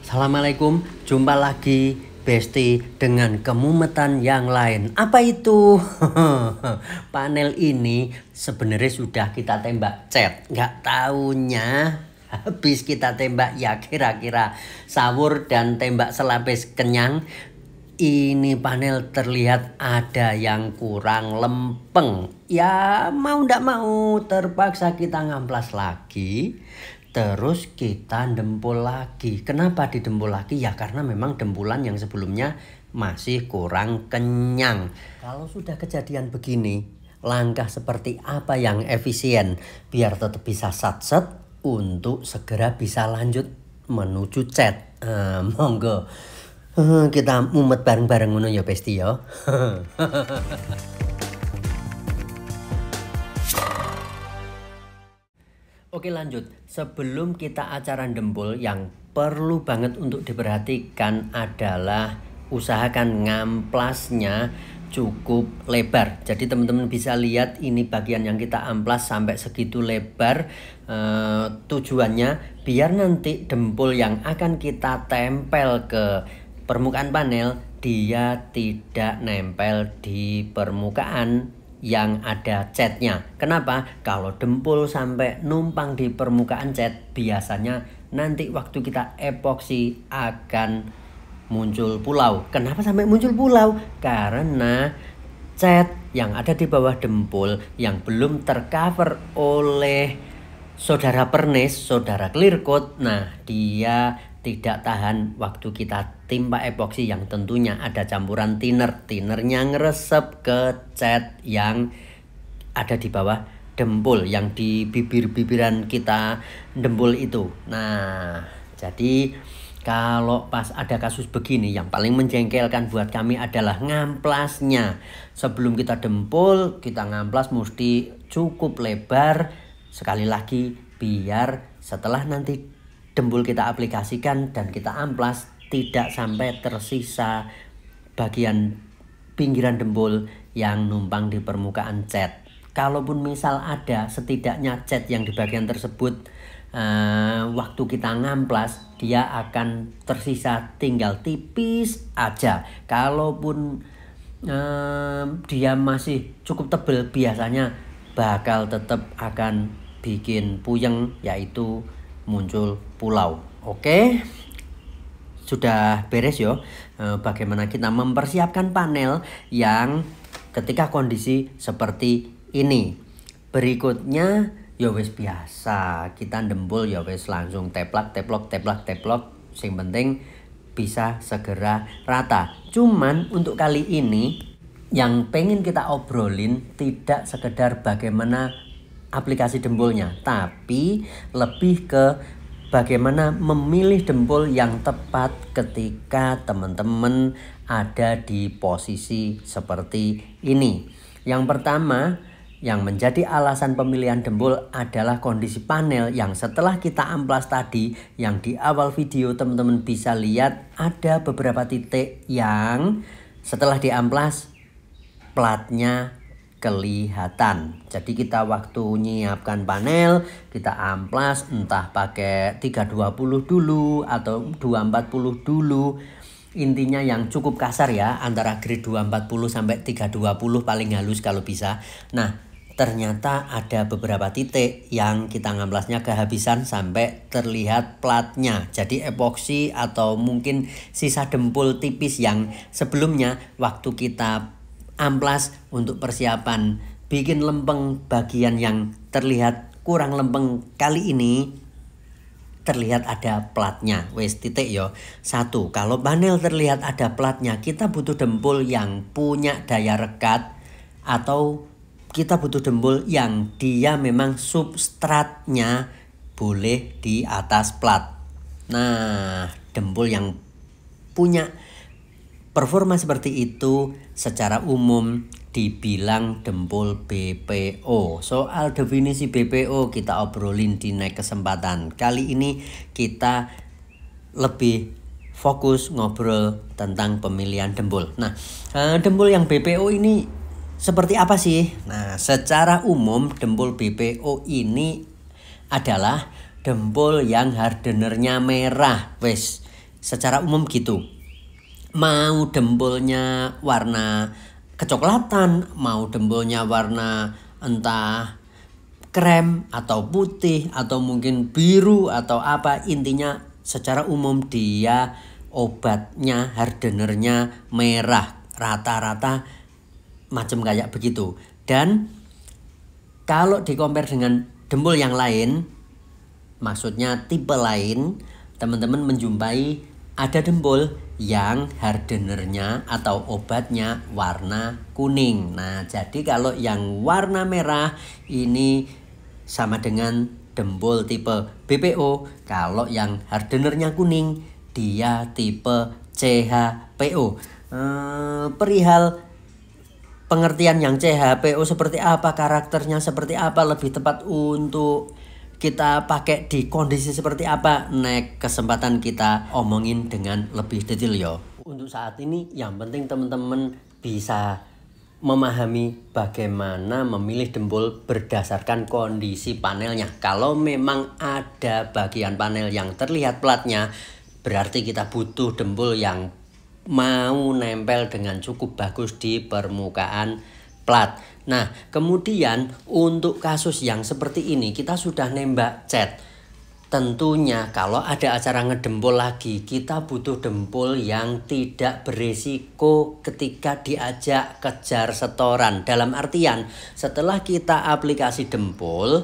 Assalamualaikum, jumpa lagi Besti dengan kemumetan yang lain. Apa itu? Panel ini sebenarnya sudah kita tembak cat. Nggak taunya habis kita tembak ya kira-kira sahur dan tembak selapis kenyang. Ini panel terlihat ada yang kurang lempeng. Ya mau ndak mau terpaksa kita ngamplas lagi. Terus kita dempul lagi. Kenapa didempul lagi? Ya karena memang dempulan yang sebelumnya masih kurang kenyang. Kalau sudah kejadian begini, langkah seperti apa yang efisien biar tetap bisa satset untuk segera bisa lanjut menuju chat. Monggo kita mumet bareng-bareng ngono ya Besti ya. Oke lanjut, sebelum kita acara dempul yang perlu banget untuk diperhatikan adalah usahakan ngamplasnya cukup lebar. Jadi teman-teman bisa lihat ini bagian yang kita amplas sampai segitu lebar. Tujuannya biar nanti dempul yang akan kita tempel ke permukaan panel dia tidak nempel di permukaan yang ada catnya. Kenapa? Kalau dempul sampai numpang di permukaan cat, biasanya nanti waktu kita epoksi akan muncul pulau. Kenapa sampai muncul pulau? Karena cat yang ada di bawah dempul yang belum tercover oleh saudara pernis, saudara clear coat, nah dia tidak tahan waktu kita timpa epoksi yang tentunya ada campuran thinner. Thinnernya ngeresep ke cat yang ada di bawah dempul, yang di bibir-bibiran kita dempul itu. Nah, jadi kalau pas ada kasus begini, yang paling menjengkelkan buat kami adalah ngamplasnya. Sebelum kita dempul, kita ngamplas mesti cukup lebar. Sekali lagi, biar setelah nanti dempul kita aplikasikan dan kita amplas tidak sampai tersisa bagian pinggiran dempul yang numpang di permukaan cat. Kalaupun misal ada setidaknya cat yang di bagian tersebut waktu kita ngamplas dia akan tersisa tinggal tipis aja. Kalaupun dia masih cukup tebal biasanya bakal tetap akan bikin puyeng, yaitu muncul pulau. Oke, sudah beres yo. Bagaimana kita mempersiapkan panel yang ketika kondisi seperti ini. Berikutnya ya wis biasa, kita dempul ya wis langsung teplak. Sing penting bisa segera rata. Cuman untuk kali ini yang pengen kita obrolin tidak sekedar bagaimana aplikasi dempulnya, tapi lebih ke bagaimana memilih dempul yang tepat ketika teman-teman ada di posisi seperti ini. Yang pertama, yang menjadi alasan pemilihan dempul adalah kondisi panel yang setelah kita amplas tadi, yang di awal video teman-teman bisa lihat ada beberapa titik yang setelah diamplas platnya kelihatan. Jadi kita waktu nyiapkan panel, kita amplas entah pakai 320 dulu atau 240 dulu. Intinya yang cukup kasar ya, antara grade 240 sampai 320 paling halus kalau bisa. Nah, ternyata ada beberapa titik yang kita ngamplasnya kehabisan sampai terlihat platnya. Jadi epoksi atau mungkin sisa dempul tipis yang sebelumnya waktu kita amplas untuk persiapan bikin lempeng bagian yang terlihat kurang lempeng, kali ini terlihat ada platnya. Wes titik yo. Satu, kalau panel terlihat ada platnya, kita butuh dempul yang punya daya rekat atau kita butuh dempul yang dia memang substratnya boleh di atas plat. Nah, dempul yang punya performa seperti itu secara umum dibilang dempul BPO. Soal definisi BPO kita obrolin di next kesempatan. Kali ini kita lebih fokus ngobrol tentang pemilihan dempul. Nah, dempul yang BPO ini seperti apa sih? Nah, secara umum dempul BPO ini adalah dempul yang hardenernya merah. Wes, secara umum gitu. Mau dempulnya warna kecoklatan, mau dempulnya warna entah krem atau putih atau mungkin biru atau apa, intinya secara umum dia obatnya, hardenernya merah, rata-rata macam kayak begitu. Dan kalau di-compare dengan dempul yang lain, maksudnya tipe lain, teman-teman menjumpai ada dempul yang hardenernya atau obatnya warna kuning. Nah, jadi kalau yang warna merah ini sama dengan dempul tipe BPO. Kalau yang hardenernya kuning, dia tipe CHPO. Perihal pengertian yang CHPO seperti apa, karakternya seperti apa, lebih tepat untuk kita pakai di kondisi seperti apa, next kesempatan kita omongin dengan lebih detail yo. Untuk saat ini yang penting teman-teman bisa memahami bagaimana memilih dempul berdasarkan kondisi panelnya. Kalau memang ada bagian panel yang terlihat platnya, berarti kita butuh dempul yang mau nempel dengan cukup bagus di permukaan plat. Nah, kemudian untuk kasus yang seperti ini kita sudah nembak cat. Tentunya kalau ada acara ngedempul lagi, kita butuh dempul yang tidak berisiko ketika diajak kejar setoran. Dalam artian setelah kita aplikasi dempul,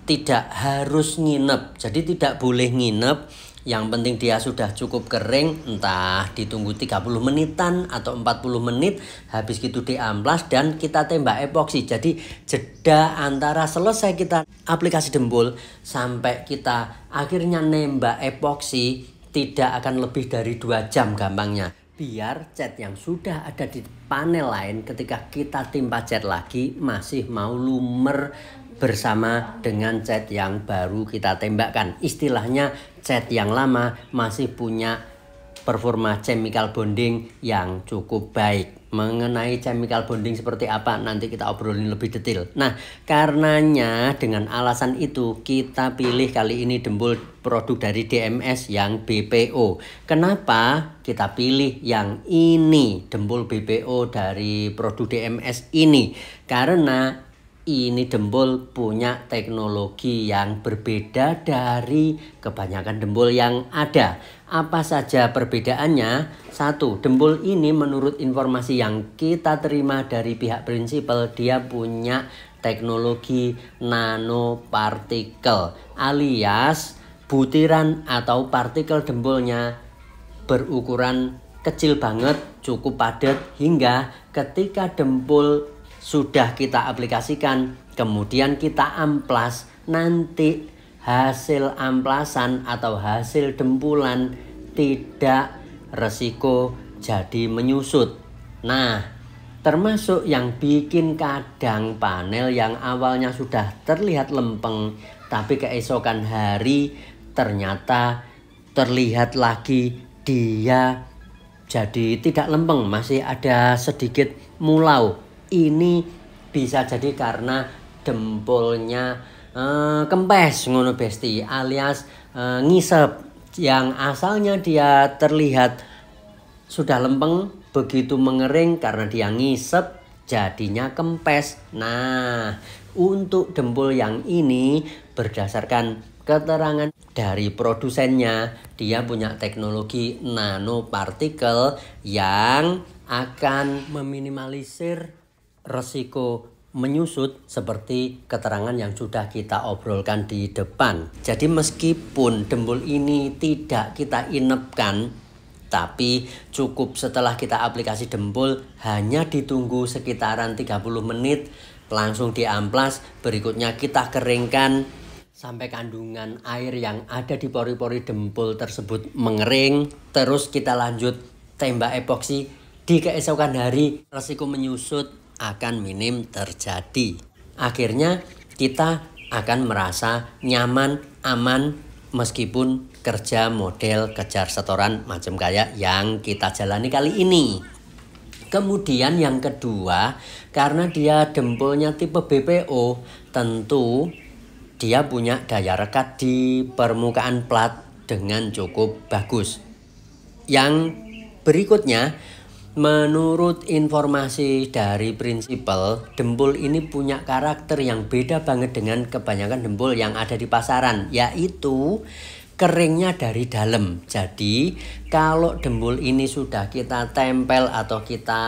tidak harus nginep. Jadi tidak boleh nginep. Yang penting dia sudah cukup kering, entah ditunggu 30 menitan atau 40 menit, habis gitu diamplas dan kita tembak epoksi. Jadi jeda antara selesai kita aplikasi dempul sampai kita akhirnya nembak epoksi tidak akan lebih dari 2 jam gampangnya. Biar cat yang sudah ada di panel lain ketika kita timpa cat lagi masih mau lumer bersama dengan cat yang baru kita tembakkan. Istilahnya cat yang lama masih punya performa chemical bonding yang cukup baik. Mengenai chemical bonding seperti apa nanti kita obrolin lebih detail. Nah, karenanya dengan alasan itu kita pilih kali ini dempul produk dari DMS yang BPO. Kenapa kita pilih yang ini, dempul BPO dari produk DMS ini? Karena ini dempul punya teknologi yang berbeda dari kebanyakan dempul yang ada. Apa saja perbedaannya? 1. Dempul ini menurut informasi yang kita terima dari pihak prinsipal, dia punya teknologi nanopartikel, alias butiran atau partikel dempulnya berukuran kecil banget, cukup padat, hingga ketika dempul sudah kita aplikasikan, kemudian kita amplas, nanti hasil amplasan atau hasil dempulan tidak resiko jadi menyusut. Nah, termasuk yang bikin kadang panel yang awalnya sudah terlihat lempeng, tapi keesokan hari ternyata terlihat lagi dia jadi tidak lempeng, masih ada sedikit mulau. Ini bisa jadi karena dempulnya kempes ngono besti, alias ngisep, yang asalnya dia terlihat sudah lempeng, begitu mengering karena dia ngisep jadinya kempes. Nah, untuk dempul yang ini berdasarkan keterangan dari produsennya, dia punya teknologi nanopartikel yang akan meminimalisir resiko menyusut seperti keterangan yang sudah kita obrolkan di depan. Jadi meskipun dempul ini tidak kita inepkan, tapi cukup setelah kita aplikasi dempul hanya ditunggu sekitaran 30 menit langsung diamplas, berikutnya kita keringkan sampai kandungan air yang ada di pori-pori dempul tersebut mengering, terus kita lanjut tembak epoksi. Di keesokan hari resiko menyusut akan minim terjadi. Akhirnya kita akan merasa nyaman, aman meskipun kerja model kejar setoran macam kayak yang kita jalani kali ini. Kemudian yang kedua, karena dia dempulnya tipe BPO, tentu dia punya daya rekat di permukaan plat dengan cukup bagus. Yang berikutnya, menurut informasi dari prinsipal, dempul ini punya karakter yang beda banget dengan kebanyakan dempul yang ada di pasaran, yaitu keringnya dari dalam. Jadi kalau dempul ini sudah kita tempel atau kita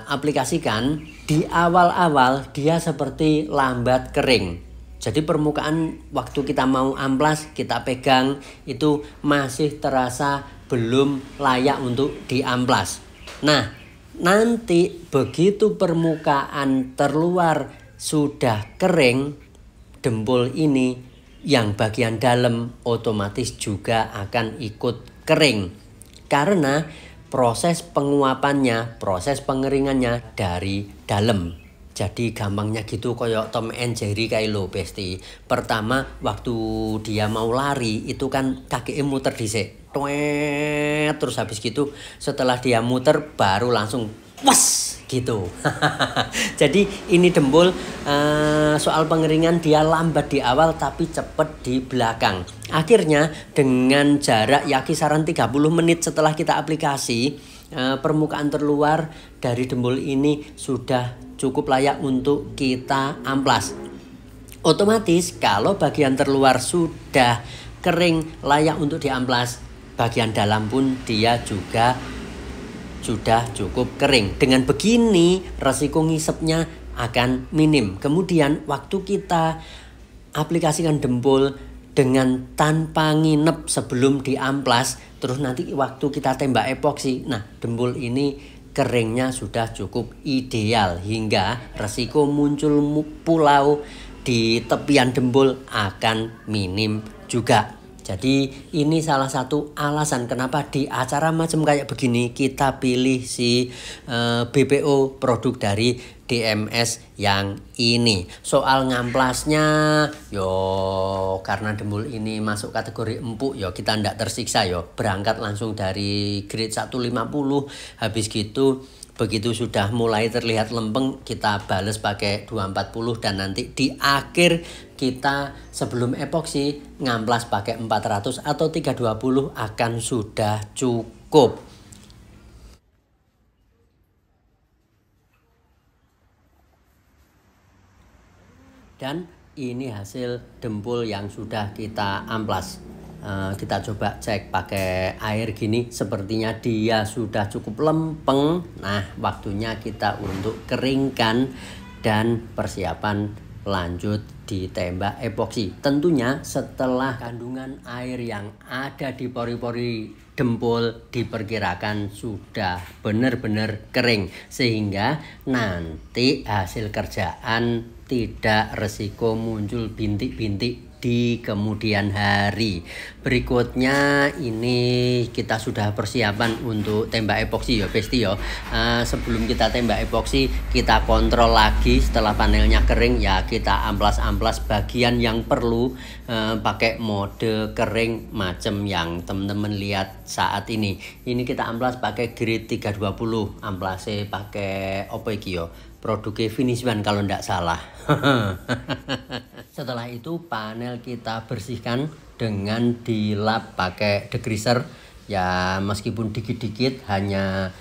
aplikasikan, di awal-awal dia seperti lambat kering. Jadi permukaan waktu kita mau amplas, kita pegang itu masih terasa belum layak untuk diamplas. Nah, nanti begitu permukaan terluar sudah kering, dempul ini yang bagian dalam otomatis juga akan ikut kering. Karena proses penguapannya, proses pengeringannya dari dalam. Jadi gampangnya gitu koyok Tom and Jerry kayak lo besti. Pertama waktu dia mau lari itu kan kakinya muter dhisik. Terus habis gitu setelah dia muter baru langsung was gitu. Jadi ini dempul soal pengeringan dia lambat di awal tapi cepet di belakang. Akhirnya dengan jarak ya kisaran 30 menit setelah kita aplikasi, permukaan terluar dari dempul ini sudah cukup layak untuk kita amplas. Otomatis kalau bagian terluar sudah kering layak untuk diamplas, bagian dalam pun dia juga sudah cukup kering. Dengan begini resiko ngisepnya akan minim. Kemudian waktu kita aplikasikan dempul dengan tanpa nginep sebelum diamplas, terus nanti waktu kita tembak epoksi, nah dempul ini keringnya sudah cukup ideal hingga resiko muncul pulau di tepian dempul akan minim juga. Jadi ini salah satu alasan kenapa di acara macam kayak begini kita pilih si BPO produk dari DMS yang ini. Soal ngamplasnya yo karena dempul ini masuk kategori empuk yo kita ndak tersiksa yo. Berangkat langsung dari grade 150, habis gitu begitu sudah mulai terlihat lempeng kita bales pakai 240 dan nanti di akhir kita sebelum epoksi ngamplas pakai 400 atau 320 akan sudah cukup. Dan ini hasil dempul yang sudah kita amplas. Kita coba cek pakai air gini, sepertinya dia sudah cukup lempeng. Nah, waktunya kita untuk keringkan dan persiapan lanjut ditembak epoksi. Tentunya setelah kandungan air yang ada di pori-pori dempul diperkirakan sudah benar-benar kering, sehingga nanti hasil kerjaan tidak resiko muncul bintik-bintik di kemudian hari. Berikutnya ini kita sudah persiapan untuk tembak epoksi ya besti ya. Sebelum kita tembak epoksi kita kontrol lagi setelah panelnya kering ya, kita amplas-amplas bagian yang perlu pakai mode kering macam yang teman-teman lihat saat ini. Ini kita amplas pakai grade 320, amplasnya pakai apa iki yo? Produknya Finish One kalau tidak salah. Setelah itu panel kita bersihkan dengan dilap pakai degreaser. Ya meskipun dikit-dikit, hanya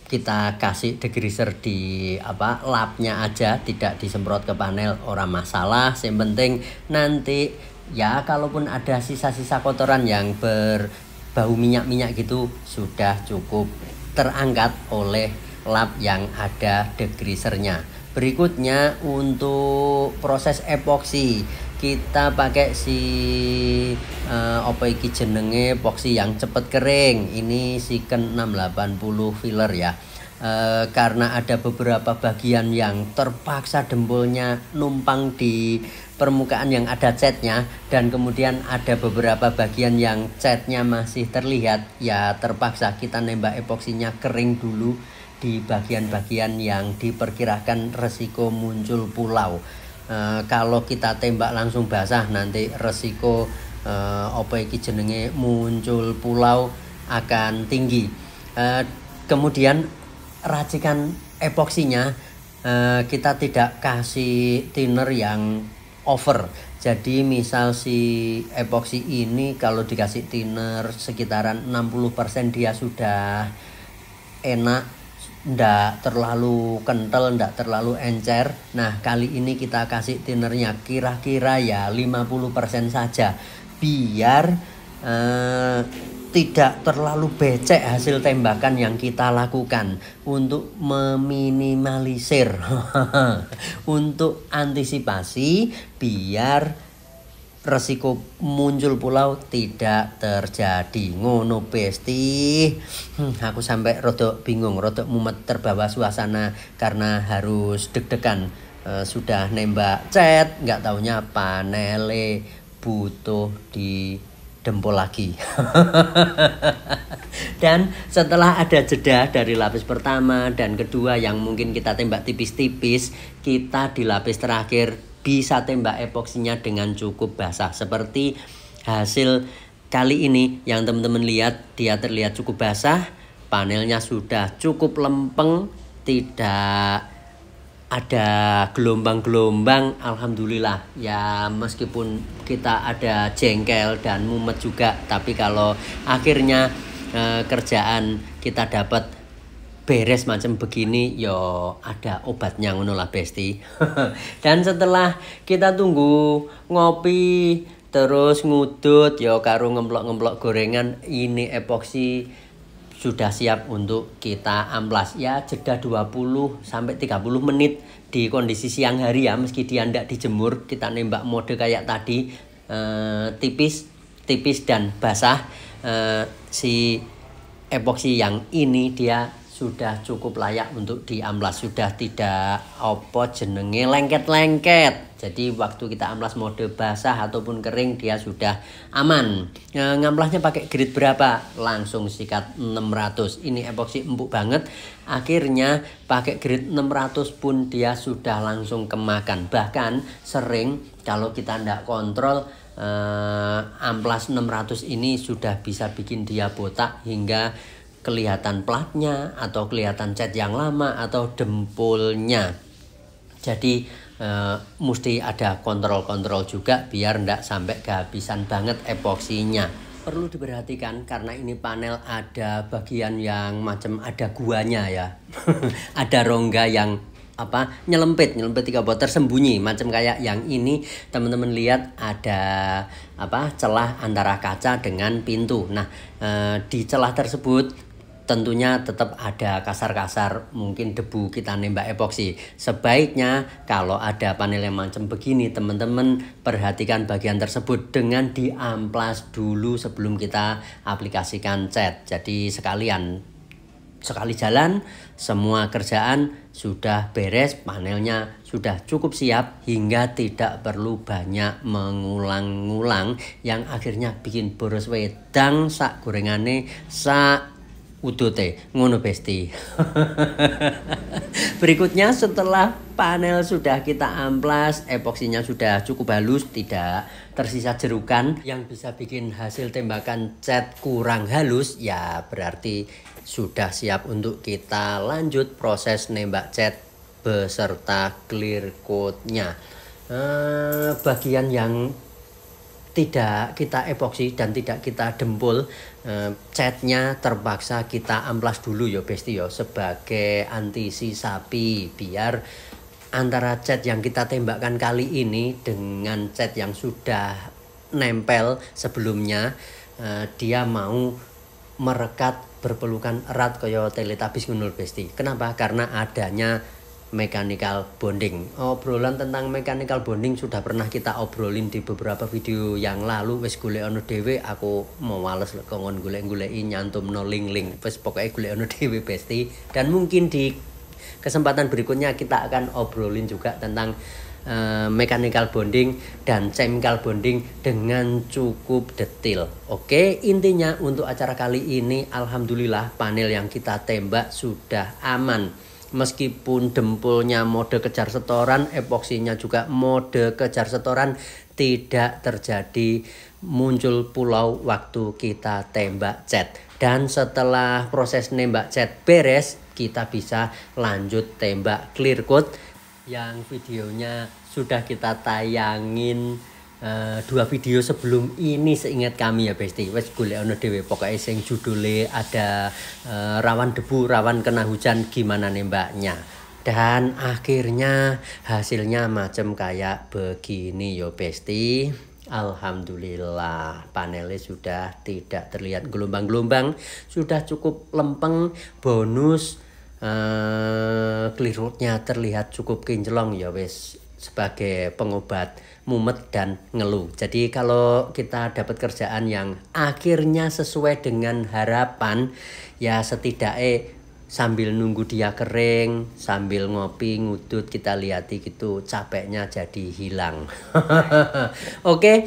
kita kasih degreaser di lapnya aja, tidak disemprot ke panel, orang masalah. Yang penting nanti ya kalaupun ada sisa-sisa kotoran yang berbau minyak-minyak gitu sudah cukup terangkat oleh lap yang ada degreasernya. Berikutnya untuk proses epoksi kita pakai si apa iki jenenge epoksi yang cepet kering. Ini Siken 680 filler ya. Karena ada beberapa bagian yang terpaksa dempulnya numpang di permukaan yang ada catnya, dan kemudian ada beberapa bagian yang catnya masih terlihat, ya terpaksa kita nembak epoksinya kering dulu di bagian-bagian yang diperkirakan resiko muncul pulau. Kalau kita tembak langsung basah nanti resiko apa iki jenenge muncul pulau akan tinggi. Kemudian racikan epoksinya kita tidak kasih thinner yang over. Jadi misal si epoksi ini kalau dikasih thinner sekitaran 60% dia sudah enak, ndak terlalu kental, ndak terlalu encer. Nah kali ini kita kasih thinnernya kira-kira ya 50% saja, biar tidak terlalu becek hasil tembakan yang kita lakukan, untuk meminimalisir untuk antisipasi biar resiko muncul pulau tidak terjadi. Ngono besti. Aku sampai rodok bingung, rodok mumet, terbawa suasana karena harus deg-degan. Sudah nembak cat, nggak taunya panele butuh di dempul lagi. Dan setelah ada jeda dari lapis pertama dan kedua yang mungkin kita tembak tipis-tipis, kita di lapis terakhir bisa tembak epoksinya dengan cukup basah. Seperti hasil kali ini yang teman-teman lihat, dia terlihat cukup basah, panelnya sudah cukup lempeng, tidak ada gelombang-gelombang. Alhamdulillah ya, meskipun kita ada jengkel dan mumet juga, tapi kalau akhirnya kerjaan kita dapat beres macam begini, yo ada obatnya, ngono lah besti. Dan setelah kita tunggu ngopi terus ngudut yo karo ngemplok-ngemplok gorengan, ini epoksi sudah siap untuk kita amplas. Ya jeda 20 sampai 30 menit di kondisi siang hari ya, meski dia ndak dijemur, kita nembak mode kayak tadi, tipis dan basah. Si epoksi yang ini dia sudah cukup layak untuk diamplas, sudah tidak opo jenenge lengket-lengket. Jadi waktu kita amplas mode basah ataupun kering dia sudah aman. Ngamplasnya pakai grit berapa? Langsung sikat 600. Ini epoksi empuk banget. Akhirnya pakai grit 600 pun dia sudah langsung kemakan. Bahkan sering kalau kita ndak kontrol, amplas 600 ini sudah bisa bikin dia botak hingga kelihatan platnya atau kelihatan cat yang lama atau dempulnya. Jadi mesti ada kontrol-kontrol juga biar ndak sampai kehabisan banget epoksinya. Perlu diperhatikan karena ini panel ada bagian yang macam ada guanya ya. Ada rongga yang nyelempit 3 bot tersembunyi, macam kayak yang ini teman-teman lihat ada celah antara kaca dengan pintu. Nah di celah tersebut tentunya tetap ada kasar-kasar mungkin debu kita nembak epoksi. Sebaiknya kalau ada panel yang macam begini, teman-teman perhatikan bagian tersebut dengan diamplas dulu sebelum kita aplikasikan cat. Jadi sekali jalan semua kerjaan sudah beres, panelnya sudah cukup siap hingga tidak perlu banyak mengulang-ngulang yang akhirnya bikin boros wedang sak gorengane sak udute. Ngono besti. Berikutnya setelah panel sudah kita amplas, epoksinya sudah cukup halus, tidak tersisa jerukan yang bisa bikin hasil tembakan cat kurang halus, ya berarti sudah siap untuk kita lanjut proses nembak cat beserta clear coat-nya. Bagian yang tidak kita epoksi dan tidak kita dempul, catnya terpaksa kita amplas dulu ya besti ya, sebagai antisipasi biar antara cat yang kita tembakkan kali ini dengan cat yang sudah nempel sebelumnya, dia mau merekat berpelukan erat kaya Teletubbies ngono besti. Kenapa? Karena adanya mechanical bonding. Obrolan tentang mechanical bonding sudah pernah kita obrolin di beberapa video yang lalu. Wis golekno dhewe, aku mau males kongon golek-goleki nyantumno link-link. Wis pokoke golekno dhewe besti. Dan mungkin di kesempatan berikutnya kita akan obrolin juga tentang mechanical bonding dan chemical bonding dengan cukup detail. Oke, intinya untuk acara kali ini alhamdulillah panel yang kita tembak sudah aman. Meskipun dempulnya mode kejar setoran, epoksinya juga mode kejar setoran, tidak terjadi muncul pulau waktu kita tembak cat. Dan setelah proses nembak cat beres, kita bisa lanjut tembak clear coat yang videonya sudah kita tayangin dua video sebelum ini seingat kami ya Besti. Wes golekno dhewe pokoke sing judule ada rawan debu, rawan kena hujan gimana nembaknya. Dan akhirnya hasilnya macam kayak begini yo Besti. Alhamdulillah panelnya sudah tidak terlihat gelombang-gelombang, sudah cukup lempeng. Bonus clearwoodnya terlihat cukup kinclong ya wes, sebagai pengobat mumet dan ngeluh. Jadi kalau kita dapat kerjaan yang akhirnya sesuai dengan harapan, ya setidaknya sambil nunggu dia kering, sambil ngopi ngudut kita lihati gitu, capeknya jadi hilang. Oke,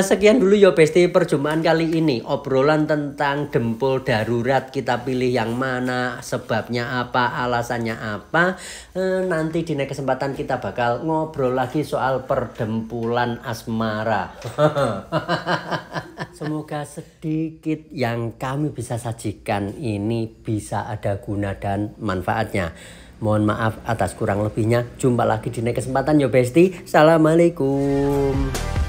sekian dulu ya Besti perjumpaan kali ini. Obrolan tentang dempul darurat, kita pilih yang mana, sebabnya apa, alasannya apa. Nanti di next kesempatan kita bakal ngobrol lagi soal perdempulan asmara. Semoga sedikit yang kami bisa sajikan ini bisa ada guna dan manfaatnya. Mohon maaf atas kurang lebihnya. Jumpa lagi di next kesempatan ya Besti. Assalamualaikum.